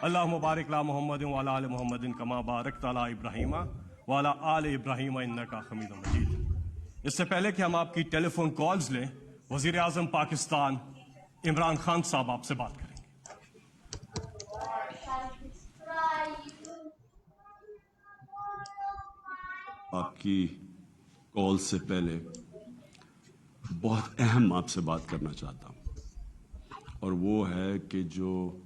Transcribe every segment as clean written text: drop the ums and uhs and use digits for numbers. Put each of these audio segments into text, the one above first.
अल्लाहुम्मा बारिक ला मुहम्मदिन व अला आलि मुहम्मदिन कमा बारकता अला इब्राहीम व अला आलि इब्राहीम इन्नका हमीदुम मजीद। इससे पहले कि हम आपकी टेलीफोन कॉल्स लें, वज़ीर आज़म पाकिस्तान इमरान खान साहब आपसे बात करेंगे। आपकी कॉल से पहले बहुत अहम आपसे बात करना चाहता हूँ, और वो है कि जो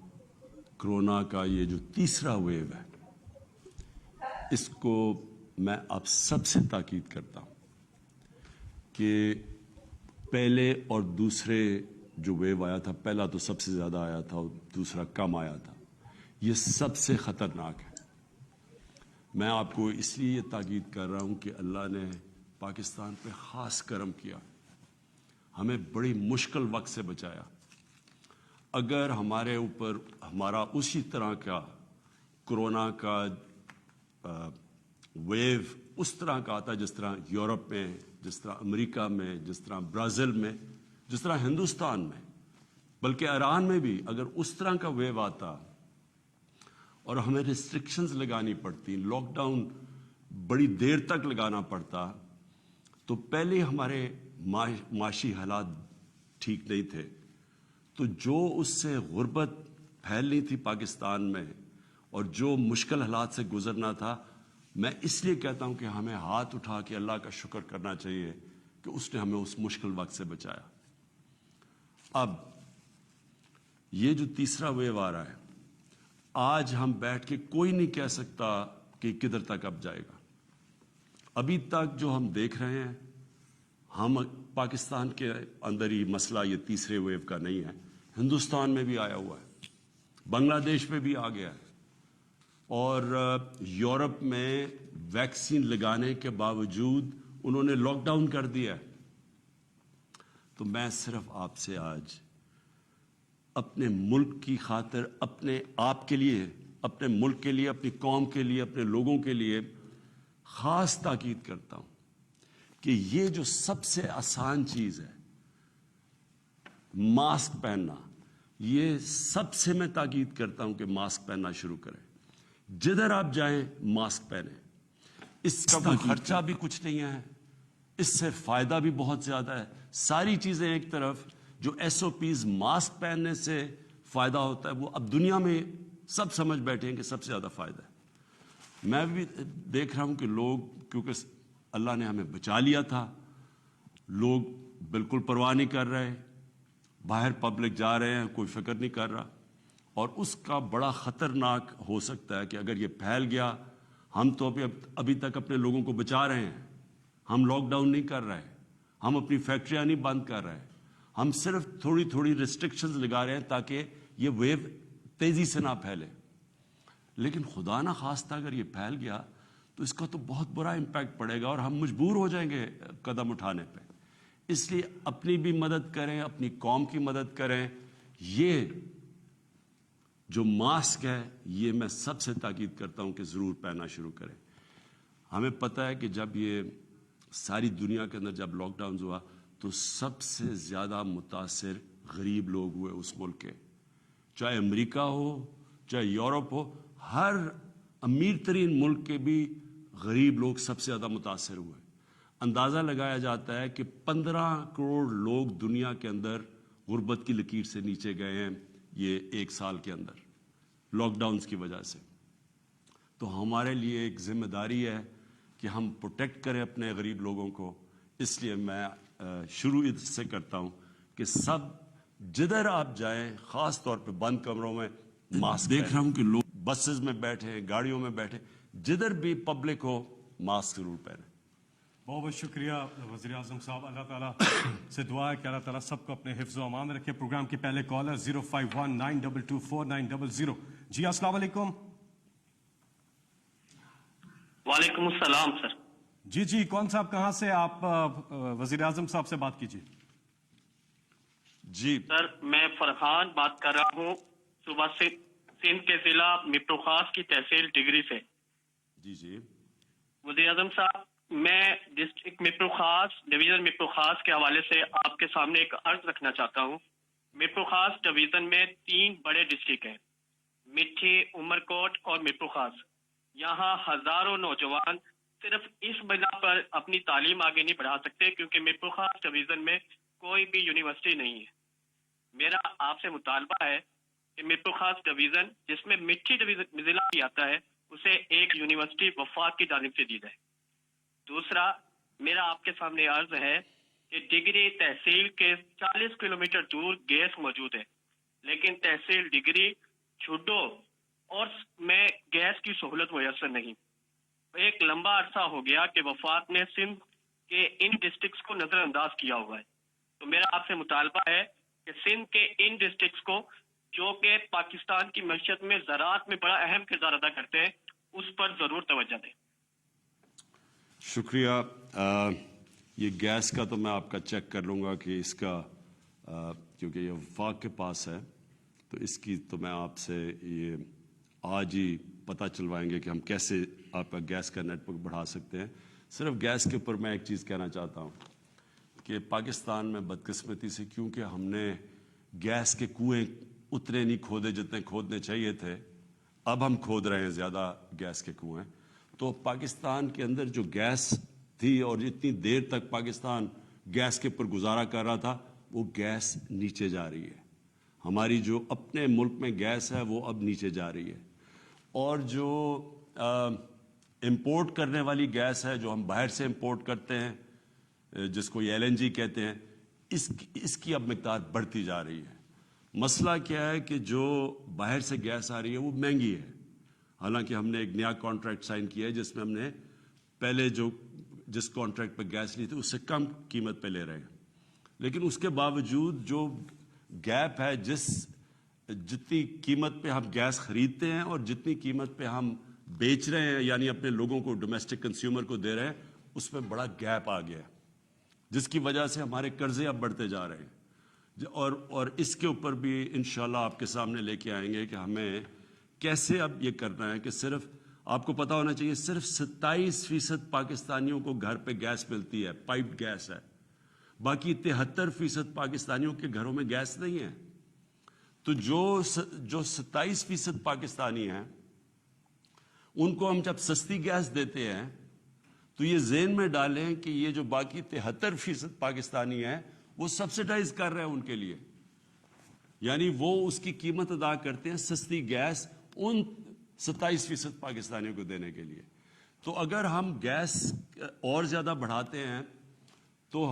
कोरोना का ये जो तीसरा वेव है, इसको मैं आप सबसे ताकीद करता हूँ कि पहले और दूसरे जो वेव आया था, पहला तो सबसे ज़्यादा आया था और दूसरा कम आया था, ये सबसे ख़तरनाक है। मैं आपको इसलिए ये ताकीद कर रहा हूँ कि अल्लाह ने पाकिस्तान पे ख़ास करम किया, हमें बड़ी मुश्किल वक्त से बचाया। अगर हमारे ऊपर हमारा उसी तरह का कोरोना का वेव उस तरह का आता, जिस तरह यूरोप में, जिस तरह अमेरिका में, जिस तरह ब्राज़ील में, जिस तरह हिंदुस्तान में, बल्कि ईरान में भी अगर उस तरह का वेव आता और हमें रिस्ट्रिक्शंस लगानी पड़ती, लॉकडाउन बड़ी देर तक लगाना पड़ता, तो पहले हमारे माशी हालात ठीक नहीं थे, तो जो उससे गुर्बत फैलनी थी पाकिस्तान में और जो मुश्किल हालात से गुजरना था, मैं इसलिए कहता हूं कि हमें हाथ उठा के अल्लाह का शुक्र करना चाहिए कि उसने हमें उस मुश्किल वक्त से बचाया। अब ये जो तीसरा वेव आ रहा है, आज हम बैठ के कोई नहीं कह सकता कि किधर तक अब जाएगा। अभी तक जो हम देख रहे हैं, हम पाकिस्तान के अंदर ही मसला ये तीसरे वेव का नहीं है, हिंदुस्तान में भी आया हुआ है, बांग्लादेश में भी आ गया है, और यूरोप में वैक्सीन लगाने के बावजूद उन्होंने लॉकडाउन कर दिया है। तो मैं सिर्फ आपसे आज अपने मुल्क की खातिर, अपने आप के लिए, अपने मुल्क के लिए, अपनी कौम के लिए, अपने लोगों के लिए खास ताकीद करता हूं कि ये जो सबसे आसान चीज है, मास्क पहनना, ये सबसे मैं ताकीद करता हूं कि मास्क पहनना शुरू करें। जिधर आप जाएं मास्क पहने, इसका कोई खर्चा भी कुछ नहीं है, इससे फायदा भी बहुत ज्यादा है। सारी चीजें एक तरफ, जो SOPs मास्क पहनने से फायदा होता है, वो अब दुनिया में सब समझ बैठे हैं कि सबसे ज्यादा फायदा है। मैं भी देख रहा हूं कि लोग, क्योंकि अल्लाह ने हमें बचा लिया था, लोग बिल्कुल परवाह नहीं कर रहे, बाहर पब्लिक जा रहे हैं, कोई फिक्र नहीं कर रहा, और उसका बड़ा खतरनाक हो सकता है कि अगर ये फैल गया, हम तो अभी तक अपने लोगों को बचा रहे हैं, हम लॉकडाउन नहीं कर रहे, हम अपनी फैक्ट्रियां नहीं बंद कर रहे, हम सिर्फ थोड़ी थोड़ी रिस्ट्रिक्शंस लगा रहे हैं ताकि ये वेव तेजी से ना फैले। लेकिन खुदा ना खास्ता अगर ये फैल गया तो इसका तो बहुत बुरा इम्पैक्ट पड़ेगा और हम मजबूर हो जाएंगे कदम उठाने पे। इसलिए अपनी भी मदद करें, अपनी कौम की मदद करें। ये जो मास्क है, ये मैं सबसे ताकीद करता हूं कि जरूर पहनना शुरू करें। हमें पता है कि जब ये सारी दुनिया के अंदर जब लॉकडाउन हुआ, तो सबसे ज्यादा मुतासिर गरीब लोग हुए उस मुल्क के, चाहे अमेरिका हो, चाहे यूरोप हो, हर अमीर तरीन मुल्क के भी गरीब लोग सबसे ज्यादा मुतासिर हुए। अंदाजा लगाया जाता है कि 15 करोड़ लोग दुनिया के अंदर गुर्बत की लकीर से नीचे गए हैं ये 1 साल के अंदर, लॉकडाउन की वजह से। तो हमारे लिए एक जिम्मेदारी है कि हम प्रोटेक्ट करें अपने गरीब लोगों को। इसलिए मैं शुरू इससे करता हूं कि सब जिधर आप जाएं, खास तौर पे बंद कमरों में मास्क, देख रहा हूं कि लोग बसेस में बैठे, गाड़ियों में बैठे, जिधर भी पब्लिक हो मास्क जरूर पहने। बहुत बहुत शुक्रिया वज़ीर आज़म साहब। अल्लाह ताला से दुआ है कि अल्लाह ताला सबको अपने हिफ्ज़ व अमान में रखे। प्रोग्राम के पहले कॉलर 05192249000। जी अस्सलाम वालेकुम। वालेकुम अस्सलाम सर। जी जी, कौन साहब, कहाँ से आप? वज़ीर आज़म साहब से बात कीजिए। जी सर, मैं फरहान बात कर रहा हूँ सुबह से सिंध के जिला मिप्रो खास की तहसील डिग्री से। जी जी वज़ीर आज़म साहब, मैं डिस्ट्रिक्ट मिप्रो खास, डिवीजन मिप्रो खास के हवाले से आपके सामने एक अर्ज रखना चाहता हूँ। मिप्रो खास डिवीजन में 3 बड़े डिस्ट्रिक्ट हैं, मिठी, उमरकोट और मिरपुर खास, यहाँ हजारों नौजवान सिर्फ इस बिना पर अपनी तालीम आगे नहीं बढ़ा सकते क्योंकि मिरपुर खास डिवीजन में कोई भी यूनिवर्सिटी नहीं है। मेरा आपसे मुतालबा है कि मिरपुर खास डिवीजन, जिसमें मिठी डिवीजन जिला भी आता है, उसे एक यूनिवर्सिटी वफाक की जानिब से दी जाए। दूसरा, मेरा आपके सामने अर्ज है कि डिग्री तहसील के 40 किलोमीटर दूर गैस मौजूद है, लेकिन तहसील डिग्री छुडो और में गैस की सहूलत मुयसर नहीं। एक लंबा अरसा हो गया कि वफाक ने सिंध के इन डिस्ट्रिक्ट्स को नजरअंदाज किया हुआ है। तो मेरा आपसे मुतालबा है कि सिंध के इन डिस्ट्रिक्ट्स को, जो कि पाकिस्तान की मईशत में ज़राअत में बड़ा अहम किरदार अदा करते हैं, उस पर जरूर तवज्जो दें। शुक्रिया। ये गैस का तो मैं आपका चेक कर लूँगा कि इसका क्योंकि ये वफाक के पास है, तो इसकी तो मैं आपसे ये आज ही पता चलवाएंगे कि हम कैसे आपका गैस का नेटवर्क बढ़ा सकते हैं। सिर्फ गैस के ऊपर मैं एक चीज़ कहना चाहता हूँ कि पाकिस्तान में बदकिस्मती से, क्योंकि हमने गैस के कुएं उतने नहीं खोदे जितने खोदने चाहिए थे, अब हम खोद रहे हैं ज़्यादा गैस के कुएं, तो पाकिस्तान के अंदर जो गैस थी और जितनी देर तक पाकिस्तान गैस के ऊपर गुजारा कर रहा था, वो गैस नीचे जा रही है। हमारी जो अपने मुल्क में गैस है वो अब नीचे जा रही है, और जो इंपोर्ट करने वाली गैस है, जो हम बाहर से इंपोर्ट करते हैं, जिसको ये LNG कहते हैं, इसकी अब मिकदार बढ़ती जा रही है। मसला क्या है कि जो बाहर से गैस आ रही है वो महंगी है। हालांकि हमने एक नया कॉन्ट्रैक्ट साइन किया है जिसमें हमने पहले जिस कॉन्ट्रैक्ट पे गैस ली थी उससे कम कीमत पे ले रहे हैं, लेकिन उसके बावजूद जो गैप है, जितनी कीमत पे हम गैस खरीदते हैं और जितनी कीमत पे हम बेच रहे हैं, यानी अपने लोगों को, डोमेस्टिक कंज्यूमर को दे रहे हैं, उसमें बड़ा गैप आ गया है, जिसकी वजह से हमारे कर्जे अब बढ़ते जा रहे हैं। और इसके ऊपर भी इंशाल्लाह आपके सामने लेके आएंगे कि हमें कैसे अब ये करना है कि सिर्फ आपको पता होना चाहिए, सिर्फ 27% पाकिस्तानियों को घर पे गैस मिलती है, पाइप्ड गैस है। बाकी 73% पाकिस्तानियों के घरों में गैस नहीं है। तो जो 27% पाकिस्तानी हैं, उनको हम जब सस्ती गैस देते हैं तो ये ज़हन में डालें कि ये जो बाकी 73% पाकिस्तानी हैं वो सब्सिडाइज कर रहे हैं उनके लिए, यानी वो उसकी कीमत अदा करते हैं सस्ती गैस उन 27% पाकिस्तानियों को देने के लिए। तो अगर हम गैस और ज़्यादा बढ़ाते हैं तो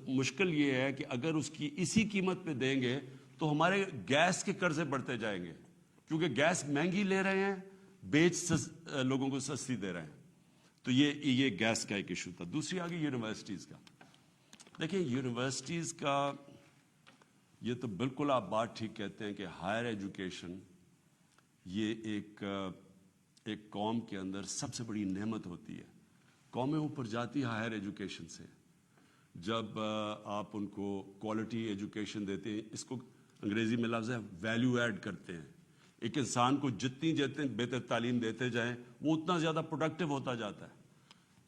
मुश्किल ये है कि अगर उसकी इसी कीमत पे देंगे तो हमारे गैस के कर्जे बढ़ते जाएंगे, क्योंकि गैस महंगी ले रहे हैं, लोगों को सस्ती दे रहे हैं। तो ये गैस का एक इशू था। दूसरी आगे यूनिवर्सिटीज़ का। देखिए, यूनिवर्सिटीज़ का ये तो बिल्कुल आप बात ठीक कहते हैं कि हायर एजुकेशन ये एक कौम के अंदर सबसे बड़ी नेमत होती है। कौमें ऊपर जाती है हायर एजुकेशन से, जब आप उनको क्वालिटी एजुकेशन देते हैं। इसको अंग्रेजी में लफ्ज़ है वैल्यू ऐड करते हैं। एक इंसान को जितनी बेहतर तालीम देते जाएं, वो उतना ज़्यादा प्रोडक्टिव होता जाता है।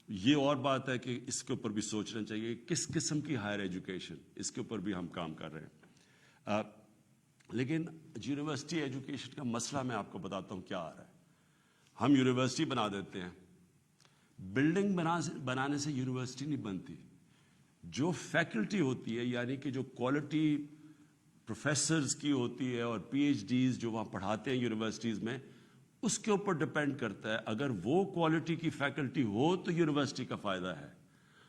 ये और बात है कि इसके ऊपर भी सोचना चाहिए किस किस्म की हायर एजुकेशन, इसके ऊपर भी हम काम कर रहे हैं। लेकिन यूनिवर्सिटी एजुकेशन का मसला मैं आपको बताता हूँ क्या आ रहा है। हम यूनिवर्सिटी बना देते हैं, बिल्डिंग बनाने से यूनिवर्सिटी नहीं बनती। जो फैकल्टी होती है, यानी कि जो क्वालिटी प्रोफेसर्स की होती है और PhDs जो वहाँ पढ़ाते हैं यूनिवर्सिटीज़ में, उसके ऊपर डिपेंड करता है। अगर वो क्वालिटी की फैकल्टी हो तो यूनिवर्सिटी का फ़ायदा है।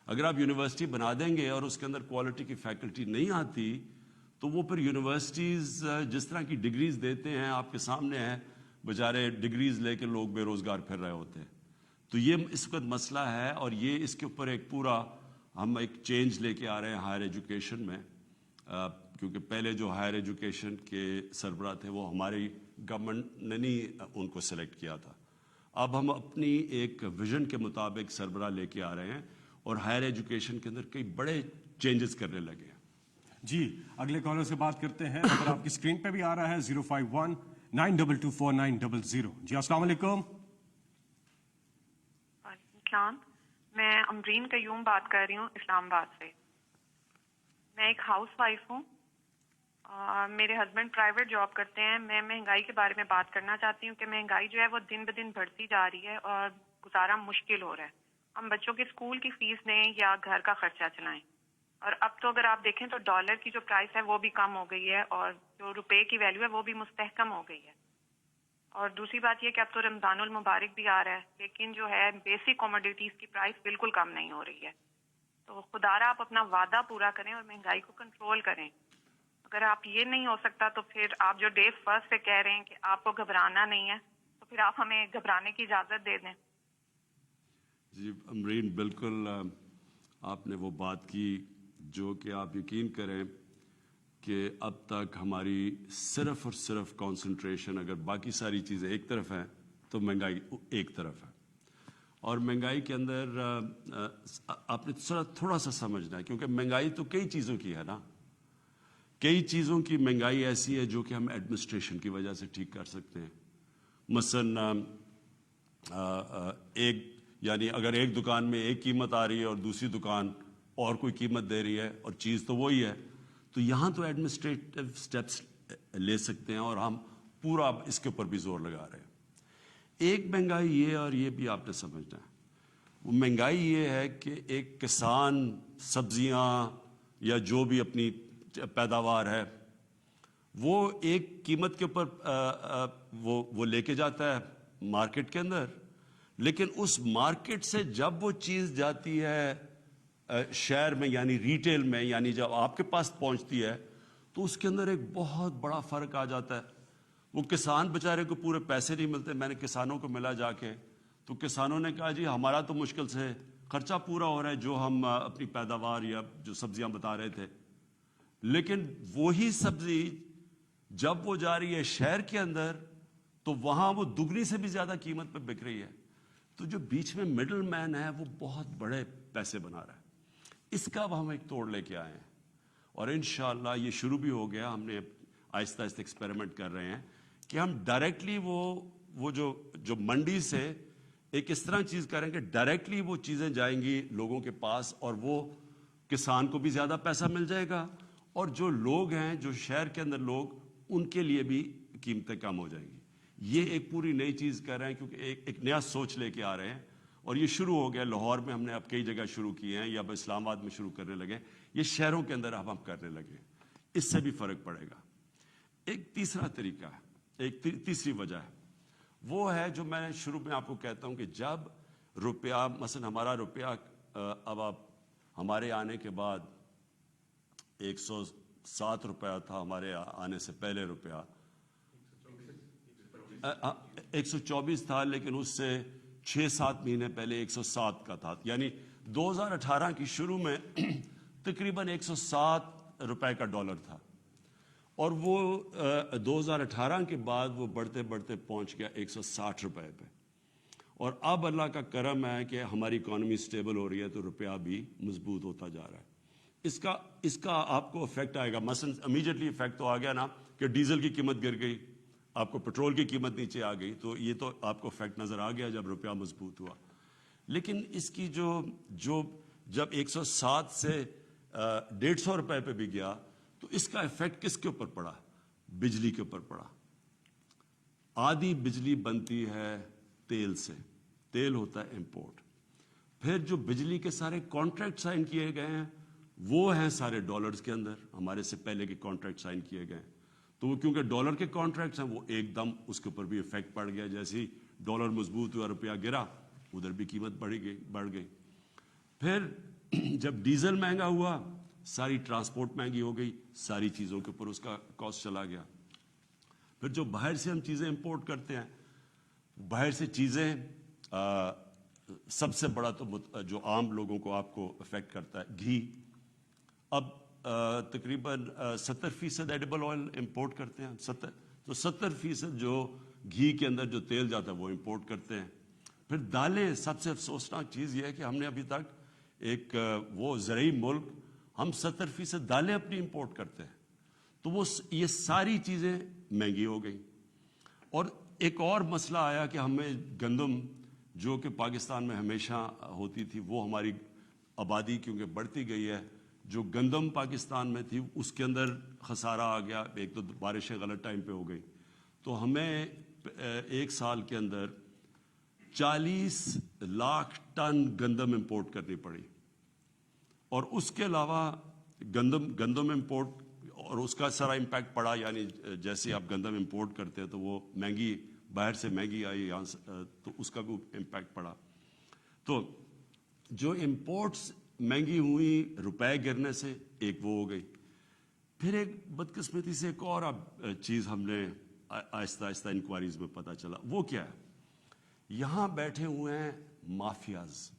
अगर आप यूनिवर्सिटी बना देंगे और उसके अंदर क्वालिटी की फैकल्टी नहीं आती, तो वो फिर यूनिवर्सिटीज़ जिस तरह की डिग्रीज देते हैं, आपके सामने है, बेचारे डिग्रीज लेके लोग बेरोज़गार फिर रहे होते हैं। तो ये इस वक्त मसला है, और ये इसके ऊपर एक पूरा हम एक चेंज लेके आ रहे हैं हायर एजुकेशन में, क्योंकि पहले जो हायर एजुकेशन के सरबराह थे वो हमारी गवर्नमेंट ने नहीं उनको सेलेक्ट किया था। अब हम अपनी एक विजन के मुताबिक सरबराह लेके आ रहे हैं और हायर एजुकेशन के अंदर कई बड़े चेंजेस करने लगे हैं। जी, अगले कॉलर से बात करते हैं। नंबर आपकी स्क्रीन पे भी आ रहा है 051-9224900। जी, अस्सलाम वालेकुम। मैं अमरीन कयूम बात कर रही हूँ इस्लामाबाद से। मैं एक हाउस वाइफ हूँ میرے ہسبینڈ پرائیویٹ جاب کرتے ہیں. میں مہنگائی کے بارے میں بات کرنا چاہتی ہوں کہ مہنگائی جو ہے وہ دن بدن بڑھتی جا رہی ہے اور گزارا مشکل ہو رہا ہے. ہم بچوں کے اسکول کی فیس دیں یا گھر کا خرچہ چلائیں. اور اب تو اگر آپ دیکھیں تو ڈالر کی جو پرائس ہے وہ بھی کم ہو گئی ہے اور جو روپے کی ویلیو ہے وہ بھی مستحکم ہو گئی ہے. اور دوسری بات یہ کہ اب تو رمضان المبارک بھی آ رہا ہے لیکن جو ہے بیسک کوموڈیٹیز کی پرائس بالکل کم نہیں ہو رہی ہے. تو خدا را آپ اپنا وعدہ پورا کریں اور مہنگائی کو کنٹرول کریں. اگر آپ یہ نہیں ہو سکتا تو پھر آپ جو ڈے فرسٹ سے کہہ رہے ہیں کہ آپ کو گھبرانا نہیں ہے تو پھر آپ ہمیں گھبرانے کی اجازت دے دیں. جی امرین، بالکل آپ نے وہ بات کی جو کہ آپ یقین کریں کہ اب تک ہماری صرف اور صرف کانسنٹریشن اگر باقی ساری چیزیں ایک طرف ہیں تو مہنگائی ایک طرف ہے. اور مہنگائی کے اندر آپ نے تھوڑا سا سمجھنا ہے کیونکہ مہنگائی تو کئی چیزوں کی ہے نا. کئی چیزوں کی مہنگائی ایسی ہے جو کہ ہم ایڈمنسٹریشن کی وجہ سے ٹھیک کر سکتے ہیں. مثلا یعنی اگر ایک دکان میں ایک قیمت آ رہی ہے اور دوسری دکان اور کوئی قیمت دے رہی ہے اور چیز تو وہی ہے تو یہاں تو ایڈمنسٹریٹو سٹیپس لے سکتے ہیں اور ہم پورا اس کے اوپر بھی زور لگا رہے ہیں. ایک مہنگائی یہ اور یہ بھی آپ نے سمجھنا ہے. وہ مہنگائی یہ ہے کہ ایک کسان سبزیاں یا جو بھی اپنی پیداوار ہے وہ ایک قیمت کے اوپر وہ لے کے جاتا ہے مارکیٹ کے اندر، لیکن اس مارکیٹ سے جب وہ چیز جاتی ہے شہر میں یعنی ریٹیل میں، یعنی جب آپ کے پاس پہنچتی ہے تو اس کے اندر ایک بہت بڑا فرق آ جاتا ہے. وہ کسان بیچارے کو پورے پیسے نہیں ملتے. میں نے کسانوں کو ملا جا کے تو کسانوں نے کہا جی ہمارا تو مشکل سے خرچہ پورا ہو رہا ہے جو ہم اپنی پیداوار یا جو سبزیاں بتا رہے تھے، لیکن وہی سبزی جب وہ جا رہی ہے شہر کے اندر تو وہاں وہ دگنی سے بھی زیادہ قیمت پہ بک رہی ہے. تو جو بیچ میں مڈل مین ہے وہ بہت بڑے پیسے بنا رہا ہے. اس کا اب ہم ایک توڑ لے کے آئے ہیں اور انشاءاللہ یہ شروع بھی ہو گیا. ہم نے آہستہ آہستہ ایکسپیریمنٹ کر رہے ہیں کہ ہم ڈائریکٹلی وہ جو منڈی سے ایک اس طرح چیز کریں کہ ڈائریکٹلی وہ چیزیں جائیں گی لوگوں کے پاس اور وہ کسان کو بھی زیادہ پیسہ مل جائے گا اور جو لوگ ہیں جو شہر کے اندر لوگ ان کے لیے بھی قیمتیں کم ہو جائیں گی. یہ ایک پوری نئی چیز کر رہے ہیں کیونکہ ایک نیا سوچ لے کے آ رہے ہیں اور یہ شروع ہو گیا. لاہور میں ہم نے اب کئی جگہ شروع کیے ہیں یا اب اسلام آباد میں شروع کرنے لگے. یہ شہروں کے اندر اب ہم کرنے لگے. اس سے بھی فرق پڑے گا. ایک تیسرا طریقہ ہے، ایک تیسری وجہ ہے، وہ ہے جو میں شروع میں آپ کو کہتا ہوں کہ جب روپیہ مثلا ہمارا روپیہ اب آپ ہمارے آنے کے بعد 107 روپیہ تھا. ہمارے آنے سے پہلے روپیہ 124 تھا، لیکن اس سے 6-7 مہینے پہلے 107 کا تھا. یعنی 2018 کی شروع میں تقریباً 107 روپے کا ڈالر تھا اور وہ 2018 کے بعد وہ بڑھتے بڑھتے پہنچ گیا 160 روپے پہ. اور اب اللہ کا کرم ہے کہ ہماری اکانومی سٹیبل ہو رہی ہے تو روپیہ بھی مضبوط ہوتا جا رہا ہے. اس کا آپ کو افیکٹ آئے گا. مثلا امیجیٹلی افیکٹ تو آ گیا نا کہ ڈیزل کی قیمت گر گئی، آپ کو پیٹرول کی قیمت نیچے آ گئی، تو یہ تو آپ کو افیکٹ نظر آ گیا جب روپیہ مضبوط ہوا. لیکن اس کی جو جب 107 سے 150 روپے پہ بھی گیا تو اس کا افیکٹ کس کے اوپر پڑا؟ بجلی کے اوپر پڑا. آدھی بجلی بنتی ہے تیل سے، تیل ہوتا ہے امپورٹ. پھر جو بجلی کے سارے کانٹریکٹ سائن کیے گئے ہیں وہ ہیں سارے ڈالرز کے اندر، ہمارے سے پہلے کے کانٹریکٹ سائن کیے گئے ہیں. تو وہ کیونکہ ڈالر کے کانٹریکٹس ہیں وہ ایک دم اس کے اوپر بھی افیکٹ پڑ گیا. جیسے ہی ڈالر مضبوط ہوا روپیہ گرا ادھر بھی قیمت بڑھ گئی. پھر جب ڈیزل مہنگا ہوا ساری ٹرانسپورٹ مہنگی ہو گئی، ساری چیزوں کے اوپر اس کا کاسٹ چلا گیا. پھر جو باہر سے ہم چیزیں امپورٹ کرتے ہیں، باہر سے چیزیں سب سے بڑا تو جو عام لوگوں کو آپ کو افیکٹ کرتا ہے گھی. اب تقریباً 70% ایڈیبل آئل امپورٹ کرتے ہیں. 70% جو گھی کے اندر جو تیل جاتا ہے وہ امپورٹ کرتے ہیں. پھر دالیں، سب سے افسوسناک چیز یہ ہے کہ ہم نے ابھی تک ایک وہ زرعی ملک، ہم 70% دالیں اپنی امپورٹ کرتے ہیں. تو وہ یہ ساری چیزیں مہنگی ہو گئی. اور ایک اور مسئلہ آیا کہ ہمیں گندم جو کہ پاکستان میں ہمیشہ ہوتی تھی وہ ہماری آبادی کیونکہ بڑھتی گئی ہے جو گندم پاکستان میں تھی اس کے اندر خسارہ آ گیا, ایک تو بارشیں غلط ٹائم پہ ہو گئی, تو ہمیں ایک سال کے اندر 40 لاکھ ٹن گندم امپورٹ کرنی پڑی. اور اس کے علاوہ گندم امپورٹ اور اس کا سارا امپیکٹ پڑا, یعنی جیسے آپ گندم امپورٹ کرتے ہیں تو وہ مہنگی, باہر سے مہنگی آئی یہاں سے, تو اس کا بھی امپیکٹ پڑا. تو جو امپورٹس مہنگی ہوئی روپے گرنے سے, ایک وہ ہو گئی. پھر ایک بدقسمتی سے ایک اور چیز ہم نے آہستہ آہستہ انکوائریز میں پتہ چلا, وہ کیا ہے, یہاں بیٹھے ہوئے ہیں مافیاز.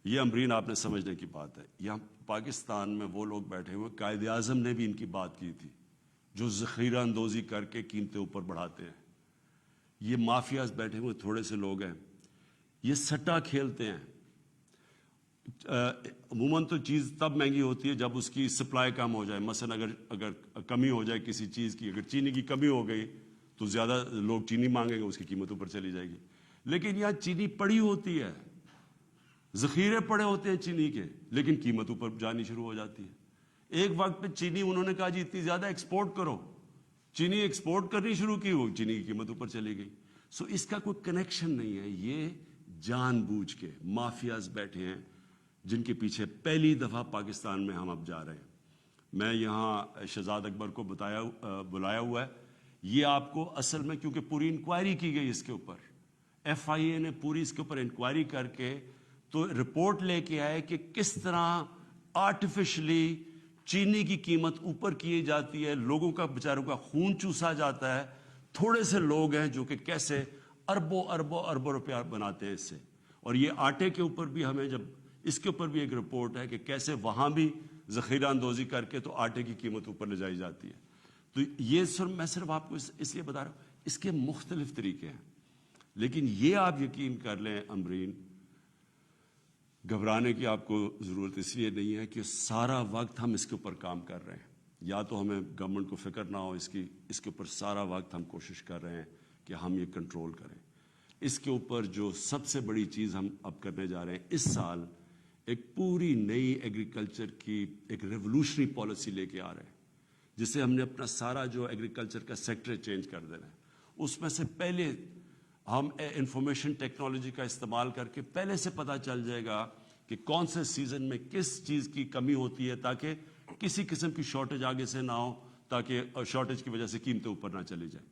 یہ امرین آپ نے سمجھنے کی بات ہے, یہاں پاکستان میں وہ لوگ بیٹھے ہوئے, قائد اعظم نے بھی ان کی بات کی تھی, جو ذخیرہ اندوزی کر کے قیمتیں اوپر بڑھاتے ہیں. یہ مافیاز بیٹھے ہوئے تھوڑے سے لوگ ہیں, یہ سٹا کھیلتے ہیں. عموماً تو چیز تب مہنگی ہوتی ہے جب اس کی سپلائی کم ہو جائے. مثلا اگر کمی ہو جائے کسی چیز کی, اگر چینی کی کمی ہو گئی تو زیادہ لوگ چینی مانگیں گے, اس کی قیمت اوپر چلی جائے گی. لیکن یہاں چینی پڑی ہوتی ہے, ذخیرے پڑے ہوتے ہیں چینی کے, لیکن قیمت اوپر جانی شروع ہو جاتی ہے. ایک وقت پہ چینی انہوں نے کہا جی اتنی زیادہ ایکسپورٹ کرو, چینی ایکسپورٹ کرنی شروع کی, وہ چینی کی قیمت اوپر چلی گئی. سو اس کا کوئی کنیکشن نہیں ہے, یہ جان بوجھ کے مافیاز بیٹھے ہیں جن کے پیچھے پہلی دفعہ پاکستان میں ہم اب جا رہے ہیں. میں یہاں شہزاد اکبر کو بلایا ہوا ہے. یہ آپ کو اصل میں, کیونکہ پوری انکوائری کی گئی اس کے اوپر, ایف آئی اے نے پوری اس کے اوپر انکوائری کر کے تو رپورٹ لے کے آئے کہ کس طرح آرٹیفیشلی چینی کی قیمت اوپر کی جاتی ہے, لوگوں کا بیچاروں کا خون چوسا جاتا ہے. تھوڑے سے لوگ ہیں جو کہ کیسے اربوں روپیہ بناتے ہیں اس سے. اور یہ آٹے کے اوپر بھی ہمیں جب اس کے اوپر بھی ایک رپورٹ ہے کہ کیسے وہاں بھی ذخیرہ اندوزی کر کے تو آٹے کی قیمت اوپر لے جائی جاتی ہے. تو یہ میں صرف آپ کو اس لیے بتا رہا ہوں, اس کے مختلف طریقے ہیں. لیکن یہ آپ یقین کر لیں امرین, گھبرانے کی آپ کو ضرورت اس لیے نہیں ہے کہ سارا وقت ہم اس کے اوپر کام کر رہے ہیں. یا تو ہمیں گورنمنٹ کو فکر نہ ہو اس کی, اس کے اوپر سارا وقت ہم کوشش کر رہے ہیں کہ ہم یہ کنٹرول کریں. اس کے اوپر جو سب سے بڑی چیز ہم اب کرنے جا رہے ہیں, اس سال ایک پوری نئی ایگریکلچر کی ایک ریولوشنری پالیسی لے کے آ رہے ہیں, جس سے ہم نے اپنا سارا جو ایگریکلچر کا سیکٹر چینج کر دینا ہے. اس میں سے پہلے ہم انفارمیشن ٹیکنالوجی کا استعمال کر کے پہلے سے پتہ چل جائے گا کہ کون سے سیزن میں کس چیز کی کمی ہوتی ہے, تاکہ کسی قسم کی شارٹیج آگے سے نہ ہو, تاکہ شارٹیج کی وجہ سے قیمتیں اوپر نہ چلی جائیں.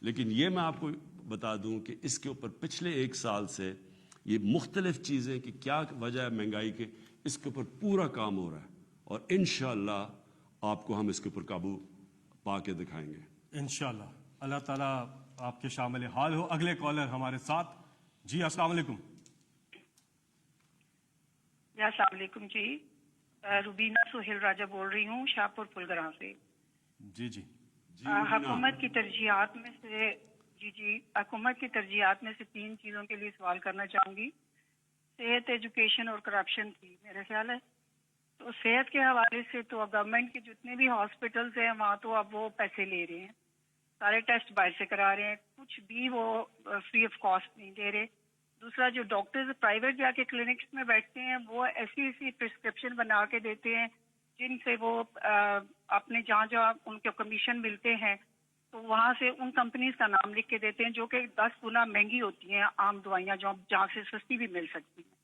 لیکن یہ میں آپ کو بتا دوں کہ اس کے اوپر پچھلے ایک سال سے یہ مختلف چیزیں کہ کیا وجہ ہے مہنگائی کے, اس کے اوپر پورا کام ہو رہا ہے. اور انشاءاللہ آپ کو ہم اس کے اوپر قابو پا کے دکھائیں گے انشاءاللہ. اللہ تعالیٰ آپ کے شامل حال ہو. اگلے کالر ہمارے ساتھ. جی السلام علیکم. السلام علیکم جی, روبینہ سہیل راجہ بول رہی ہوں شاہپور پلگراں سے. جی جی حکومت کی ترجیحات میں سے حکومت کی ترجیحات میں سے 3 چیزوں کے لیے سوال کرنا چاہوں گی. صحت, ایجوکیشن اور کرپشن تھی میرا خیال ہے. تو صحت کے حوالے سے تو گورنمنٹ کے جتنے بھی ہاسپٹلز ہیں وہاں تو اب وہ پیسے لے رہے ہیں, سارے ٹیسٹ باہر سے کرا رہے ہیں, کچھ بھی وہ فری آف کاسٹ نہیں دے رہے. دوسرا, جو ڈاکٹرز پرائیویٹ جا کے کلینکس میں بیٹھتے ہیں وہ ایسی پرسکرپشن بنا کے دیتے ہیں جن سے وہ اپنے جہاں ان کے کمیشن ملتے ہیں تو وہاں سے ان کمپنیز کا نام لکھ کے دیتے ہیں, جو کہ 10 گنا مہنگی ہوتی ہیں عام دوائیاں جہاں سے سستی بھی مل سکتی ہیں.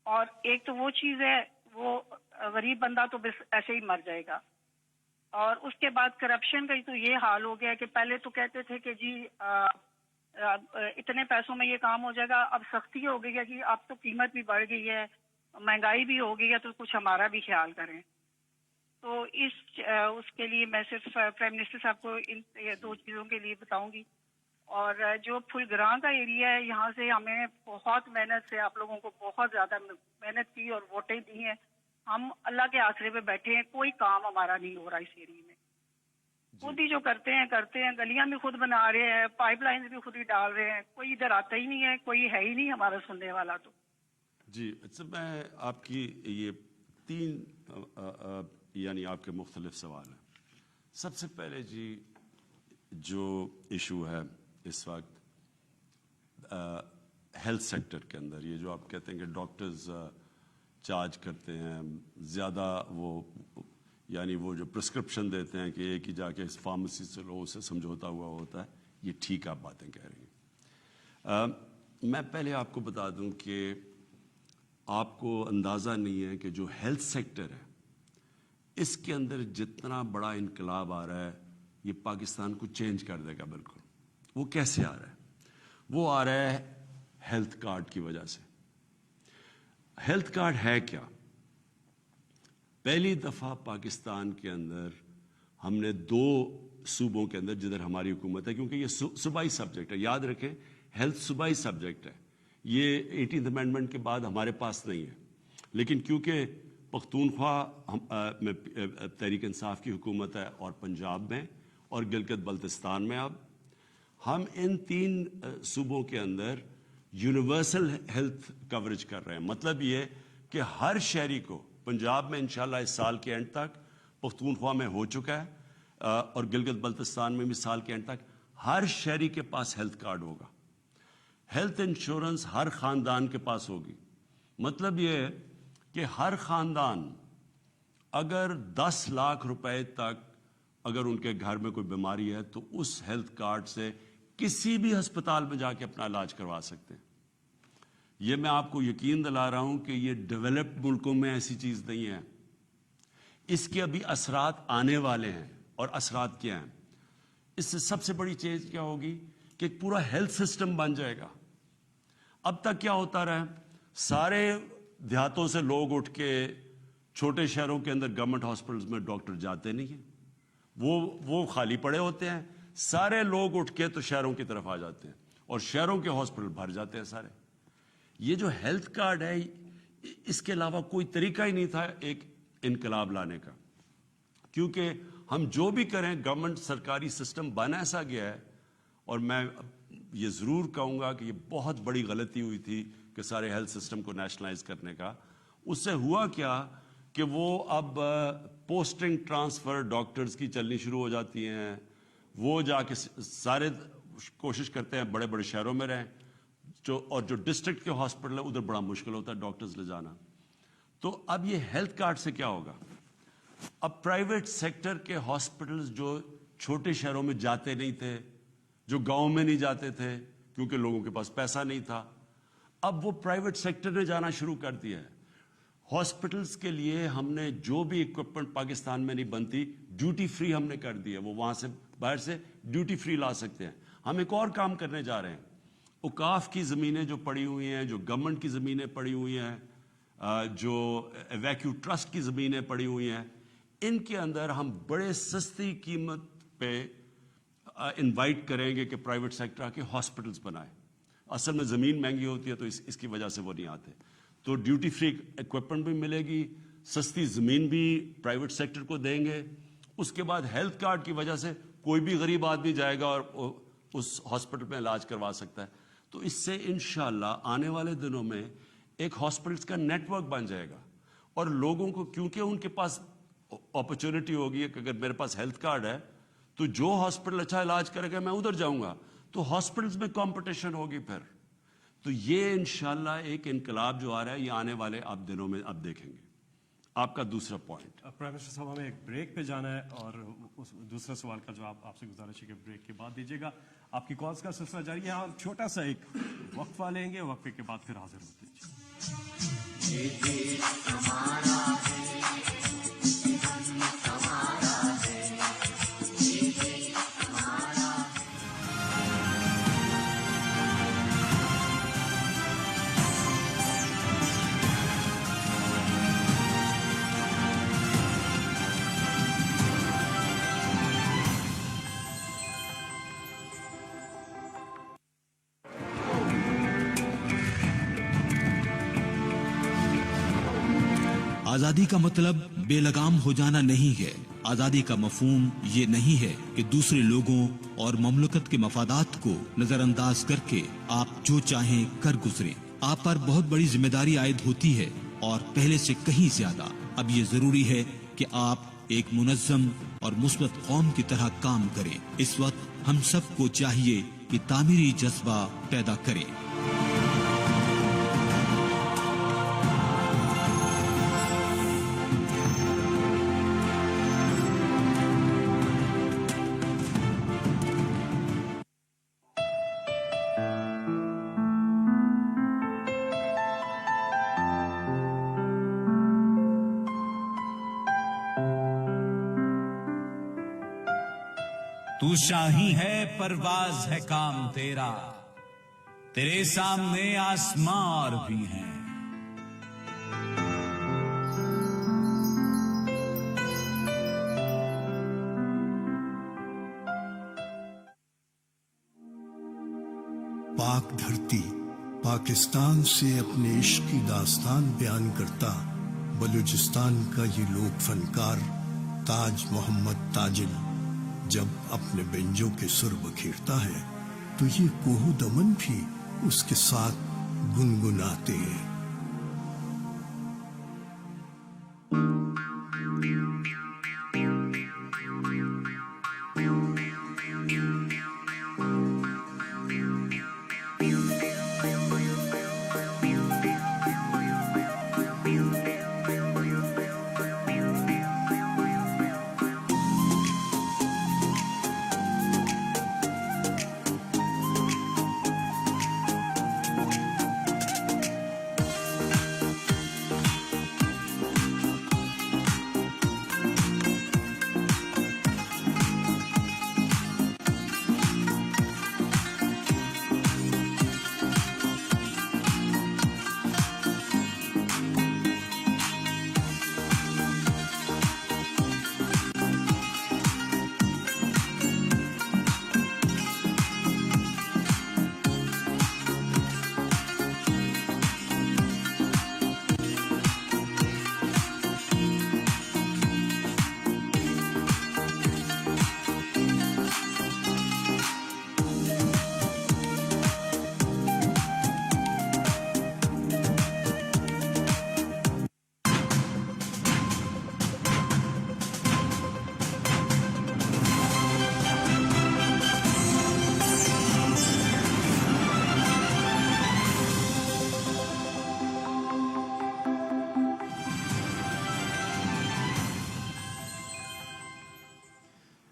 اور ایک تو وہ چیز ہے, وہ غریب بندہ تو بس ایسے ہی مر جائے گا. اور اس کے بعد کرپشن کا تو یہ حال ہو گیا کہ پہلے تو کہتے تھے کہ جی اتنے پیسوں میں یہ کام ہو جائے گا, اب سختی ہو گئی ہے کہ اب تو قیمت بھی بڑھ گئی ہے, مہنگائی بھی ہو گئی ہے, تو کچھ ہمارا بھی خیال کریں. تو اس کے لیے میں صرف پرائم منسٹر صاحب کو ان 2 چیزوں کے لیے بتاؤں گی. اور جو پھلگراں کا ایریا ہے, یہاں سے ہمیں بہت محنت سے آپ لوگوں کو بہت زیادہ محنت کی اور ووٹیں دی ہیں. ہم اللہ کے آسرے پہ بیٹھے ہیں, کوئی کام ہمارا نہیں ہو رہا اس ایریا میں. خود ہی جو کرتے ہیں, گلیاں بھی خود بنا رہے ہیں, پائپ لائنز بھی خود ہی ڈال رہے ہیں, کوئی ادھر آتا ہی نہیں ہے, کوئی ہے ہی نہیں ہمارا سننے والا. تو جی اچھا, میں آپ کی یہ 3 یعنی آپ کے مختلف سوال ہیں. سب سے پہلے جی جو ایشو ہے اس وقت ہیلتھ سیکٹر کے اندر, یہ جو آپ کہتے ہیں کہ ڈاکٹرز चार्ज करते हैं, ज़्यादा वो यानी वो जो प्रिस्क्रिप्शन देते हैं कि एक ही जाके इस फार्मेसी से लो, उससे समझौता हुआ होता है, ये ठीक आप बातें कह रही हैं। मैं पहले आपको बता दूं कि आपको अंदाज़ा नहीं है कि जो हेल्थ सेक्टर है इसके अंदर जितना बड़ा इनकलाब आ रहा है, ये पाकिस्तान को चेंज कर देगा बिल्कुल। वो कैसे आ रहा है? वो आ रहा है हेल्थ कार्ड की वजह से। हेल्थ कार्ड है क्या? पहली दफ़ा पाकिस्तान के अंदर हमने 2 सूबों के अंदर जिधर हमारी हुकूमत है, क्योंकि ये सूबाई सब्जेक्ट है, याद रखें हेल्थ सूबाई सब्जेक्ट है, ये 18th अमेंडमेंट के बाद हमारे पास नहीं है, लेकिन क्योंकि पख्तूनख्वा में तहरीक इंसाफ की हुकूमत है और पंजाब में और गिलगित बल्तिस्तान में, अब हम इन 3 सूबों के अंदर यूनिवर्सल हेल्थ कवरेज कर रहे हैं। मतलब ये कि हर शहरी को, पंजाब में इंशाल्लाह इस साल के एंड तक, पख्तूनख्वा में हो चुका है और गिलगित बल्तिस्तान में भी साल के एंड तक हर शहरी के पास हेल्थ कार्ड होगा। हेल्थ इंश्योरेंस हर ख़ानदान के पास होगी। मतलब ये है कि हर ख़ानदान अगर 10 लाख रुपए तक अगर उनके घर में कोई बीमारी है तो उस हेल्थ कार्ड से किसी भी अस्पताल में जाके अपना इलाज करवा सकते हैं। ये मैं आपको यकीन दिला रहा हूं कि ये डेवलप्ड मुल्कों में ऐसी चीज़ नहीं है। इसके अभी असरात आने वाले हैं, और असरात क्या हैं? इससे सबसे बड़ी चीज़ क्या होगी कि एक पूरा हेल्थ सिस्टम बन जाएगा। अब तक क्या होता रहा, सारे देहातों से लोग उठ के छोटे शहरों के अंदर गवर्नमेंट हॉस्पिटल्स में डॉक्टर जाते नहीं हैं, वो खाली पड़े होते हैं। सारे लोग उठ के तो शहरों की तरफ आ जाते हैं और शहरों के हॉस्पिटल भर जाते हैं सारे। ये जो हेल्थ कार्ड है, इसके अलावा कोई तरीका ही नहीं था एक इनकलाब लाने का, क्योंकि हम जो भी करें गवर्नमेंट सरकारी सिस्टम बन ऐसा गया है। और मैं ये ज़रूर कहूँगा कि ये बहुत बड़ी गलती हुई थी कि सारे हेल्थ सिस्टम को नेशनलाइज करने का। उससे हुआ क्या कि वो अब पोस्टिंग ट्रांसफ़र डॉक्टर्स की चलनी शुरू हो जाती हैं। वो जाके सारे कोशिश करते हैं बड़े बड़े शहरों में रहें, जो डिस्ट्रिक्ट के हॉस्पिटल है उधर बड़ा मुश्किल होता है डॉक्टर्स ले जाना। तो अब ये हेल्थ कार्ड से क्या होगा? अब प्राइवेट सेक्टर के हॉस्पिटल्स जो छोटे शहरों में जाते नहीं थे, जो गांव में नहीं जाते थे क्योंकि लोगों के पास पैसा नहीं था, अब वो प्राइवेट सेक्टर ने जाना शुरू कर दिया है। हॉस्पिटल्स के लिए हमने जो भी इक्विपमेंट पाकिस्तान में नहीं बनती, ड्यूटी फ्री हमने कर दी है। वो वहाँ से बाहर से ड्यूटी फ्री ला सकते हैं। हम एक और काम करने जा रहे हैं। औकाफ की ज़मीनें जो पड़ी हुई हैं, जो गवर्नमेंट की ज़मीनें पड़ी हुई हैं, जो वैक्यू ट्रस्ट की ज़मीनें पड़ी हुई हैं, इनके अंदर हम बड़े सस्ती कीमत पे इनवाइट करेंगे कि प्राइवेट सेक्टर आके हॉस्पिटल्स बनाए। असल में ज़मीन महंगी होती है तो इसकी वजह से वो नहीं आते। तो ड्यूटी फ्री इक्विपमेंट भी मिलेगी, सस्ती ज़मीन भी प्राइवेट सेक्टर को देंगे। उसके बाद हेल्थ कार्ड की वजह से कोई भी गरीब आदमी जाएगा और उस हॉस्पिटल में इलाज करवा सकता है। तो इससे इंशाल्लाह आने वाले दिनों में एक हॉस्पिटल्स का नेटवर्क बन जाएगा और लोगों को, क्योंकि उनके पास अपॉर्चुनिटी होगी कि अगर मेरे पास हेल्थ कार्ड है तो जो हॉस्पिटल अच्छा इलाज करेगा मैं उधर जाऊंगा, तो हॉस्पिटल्स में कंपटीशन होगी फिर। तो ये इंशाल्लाह एक इनकलाब जो आ रहा है, ये आने वाले अब दिनों में अब देखेंगे। आपका दूसरा पॉइंट। प्राइम मिनिस्टर साहब, हमें एक ब्रेक पे जाना है और उस दूसरा सवाल का जवाब आपसे गुजारिश है कि ब्रेक के बाद दीजिएगा। आपकी कॉल्स का सिलसिला जारी है। हम छोटा सा एक वक्फा लेंगे, वक्फे के बाद फिर हाजिर होते हैं। आजादी का मतलब बेलगाम हो जाना नहीं है। आजादी का मफहूम ये नहीं है कि दूसरे लोगों और ममलकत के मफादात को नजरअंदाज करके आप जो चाहें कर गुजरें। आप पर बहुत बड़ी जिम्मेदारी आयद होती है और पहले से कहीं ज्यादा अब ये जरूरी है कि आप एक मुनज़्ज़म और मुस्बत कौम की तरह काम करें। इस वक्त हम सबको चाहिए कि तामीरी जज्बा पैदा करें। तू शाही है परवाज है काम तेरा, तेरे सामने आसमां और भी हैं। पाक धरती पाकिस्तान से अपने इश्क की दास्तान बयान करता बलूचिस्तान का ये लोक फनकार ताज मोहम्मद ताजिल जब अपने बेंजों के सुर बखेरता है तो ये कोह दमन भी उसके साथ गुनगुनाते हैं।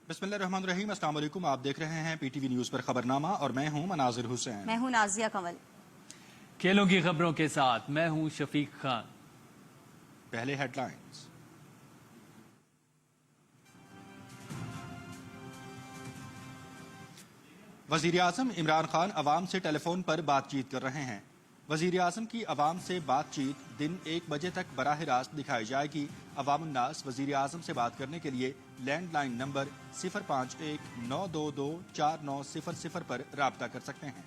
बिस्मिल्लाहिर्रहमानिर्रहीम, अस्सलाम वालेकुम। आप देख रहे हैं पीटीवी न्यूज़ पर खबरनामा और मैं हूं मनाजिर हुसैन। मैं हूं नाजिया कमल। खेलों की खबरों के साथ मैं हूं शफीक खान। पहले हेडलाइंस। वजीर आजम इमरान खान अवाम से टेलीफोन पर बातचीत कर रहे हैं। वजीर आजम की अवाम से बातचीत दिन 1 बजे तक बराह रास्त दिखाई जाएगी। अवाम उन्नास वजीर आजम से बात करने के लिए लैंडलाइन नंबर 051-922-4900 पर राब्ता कर सकते हैं।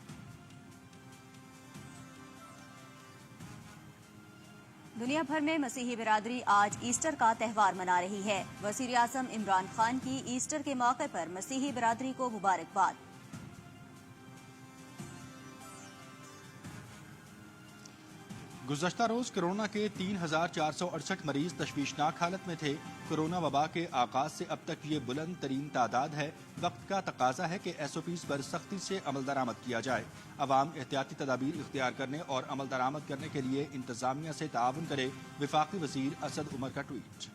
दुनिया भर में मसीही बिरादरी आज ईस्टर का त्यौहार मना रही है। वजीर आजम इमरान खान की ईस्टर के मौके पर मसीही बिरादरी को मुबारकबाद। गुज़श्ता रोज कोरोना के 3,468 मरीज तशवीशनाक हालत में थे। कोरोना वबा के आगाज से अब तक ये बुलंद तरीन तादाद है। वक्त का तकाजा है कि SOPs पर सख्ती से अमल दरामद किया जाए। अवाम एहतियाती तदाबीर इख्तियार करने और अमल दरामद करने के लिए इंतजामिया से ताउन करे। वफाकी वजीर असद उमर का ट्वीट।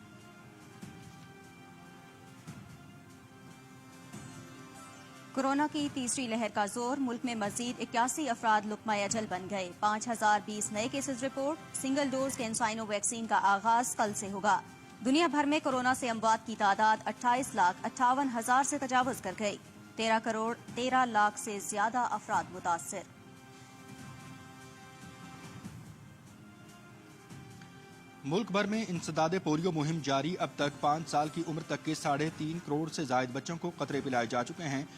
कोरोना की तीसरी लहर का जोर, मुल्क में मजीद 81 अफराद लुकमा अजल बन गए। 5,020 नए cases report. Single dose CanSino vaccine का आगाज कल से होगा। दुनिया भर में कोरोना से अमवात की तादाद 28,58,000 से तजावुज कर गई। 13 करोड़ 13 लाख से ज्यादा अफराद मुतासर। मुल्क भर में इंसदादे पोलियो मुहिम जारी। अब तक 5 साल की उम्र तक के 3.5 करोड़ से जायद बच्चों को कतरे पिलाए जा चुके हैं।